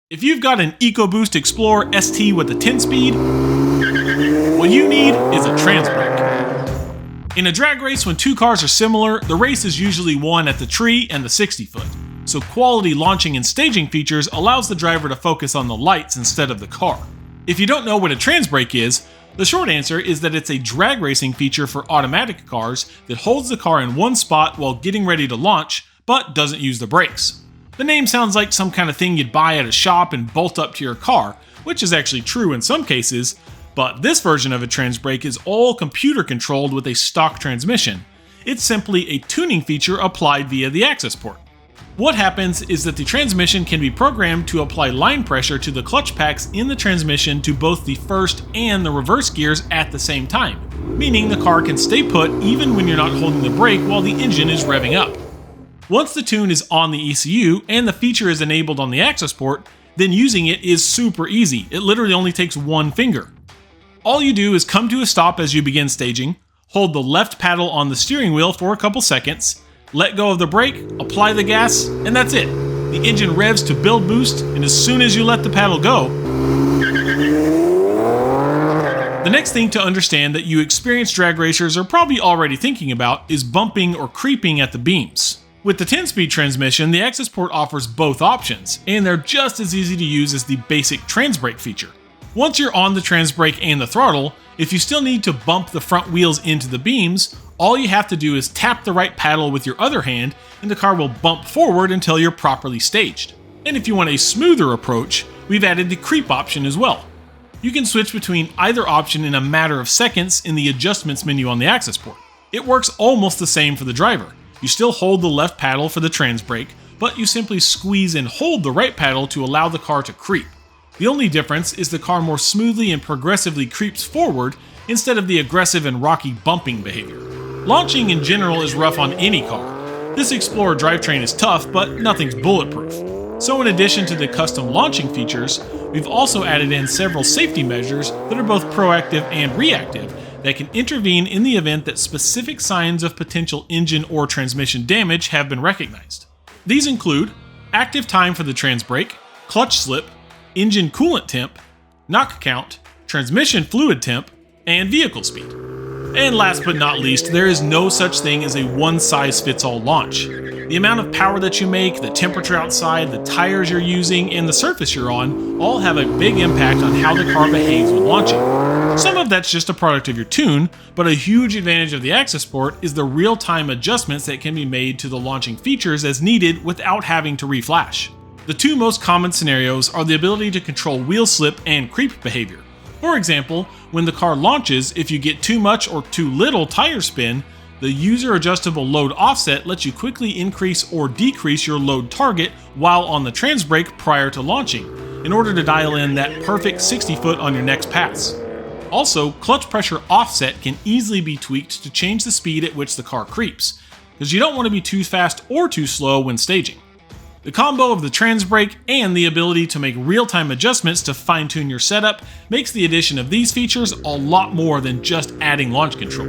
If you've got an EcoBoost Explorer ST with a 10-speed, what you need is a Transbrake. In a drag race, when two cars are similar, the race is usually won at the tree and the 60-foot. So quality launching and staging features allows the driver to focus on the lights instead of the car. If you don't know what a Transbrake is, the short answer is that it's a drag racing feature for automatic cars that holds the car in one spot while getting ready to launch, but doesn't use the brakes. The name sounds like some kind of thing you'd buy at a shop and bolt up to your car, which is actually true in some cases, but this version of a Transbrake is all computer controlled with a stock transmission. It's simply a tuning feature applied via the Accessport. What happens is that the transmission can be programmed to apply line pressure to the clutch packs in the transmission to both the first and the reverse gears at the same time, meaning the car can stay put even when you're not holding the brake while the engine is revving up. Once the tune is on the ECU and the feature is enabled on the Accessport, then using it is super easy. It literally only takes one finger. All you do is come to a stop as you begin staging, hold the left paddle on the steering wheel for a couple seconds, let go of the brake, apply the gas, and that's it. The engine revs to build boost, and as soon as you let the paddle go, the next thing to understand that you experienced drag racers are probably already thinking about is bumping or creeping at the beams. With the 10-speed transmission, the Accessport offers both options, and they're just as easy to use as the basic Transbrake feature. Once you're on the Transbrake and the throttle, if you still need to bump the front wheels into the beams, all you have to do is tap the right paddle with your other hand, and the car will bump forward until you're properly staged. And if you want a smoother approach, we've added the creep option as well. You can switch between either option in a matter of seconds in the adjustments menu on the Accessport. It works almost the same for the driver. You still hold the left paddle for the Transbrake, but you simply squeeze and hold the right paddle to allow the car to creep. The only difference is the car more smoothly and progressively creeps forward instead of the aggressive and rocky bumping behavior. Launching in general is rough on any car. This Explorer drivetrain is tough, but nothing's bulletproof. So in addition to the custom launching features, we've also added in several safety measures that are both proactive and reactive that can intervene in the event that specific signs of potential engine or transmission damage have been recognized. These include active time for the Transbrake, clutch slip, engine coolant temp, knock count, transmission fluid temp, and vehicle speed. And last but not least, there is no such thing as a one-size-fits-all launch. The amount of power that you make, the temperature outside, the tires you're using, and the surface you're on all have a big impact on how the car behaves when launching. Some of that's just a product of your tune, but a huge advantage of the Accessport is the real-time adjustments that can be made to the launching features as needed without having to reflash. The two most common scenarios are the ability to control wheel slip and creep behavior. For example, when the car launches, if you get too much or too little tire spin, the user-adjustable load offset lets you quickly increase or decrease your load target while on the Transbrake prior to launching, in order to dial in that perfect 60-foot on your next pass. Also, clutch pressure offset can easily be tweaked to change the speed at which the car creeps, because you don't want to be too fast or too slow when staging. The combo of the Transbrake and the ability to make real-time adjustments to fine-tune your setup makes the addition of these features a lot more than just adding launch control.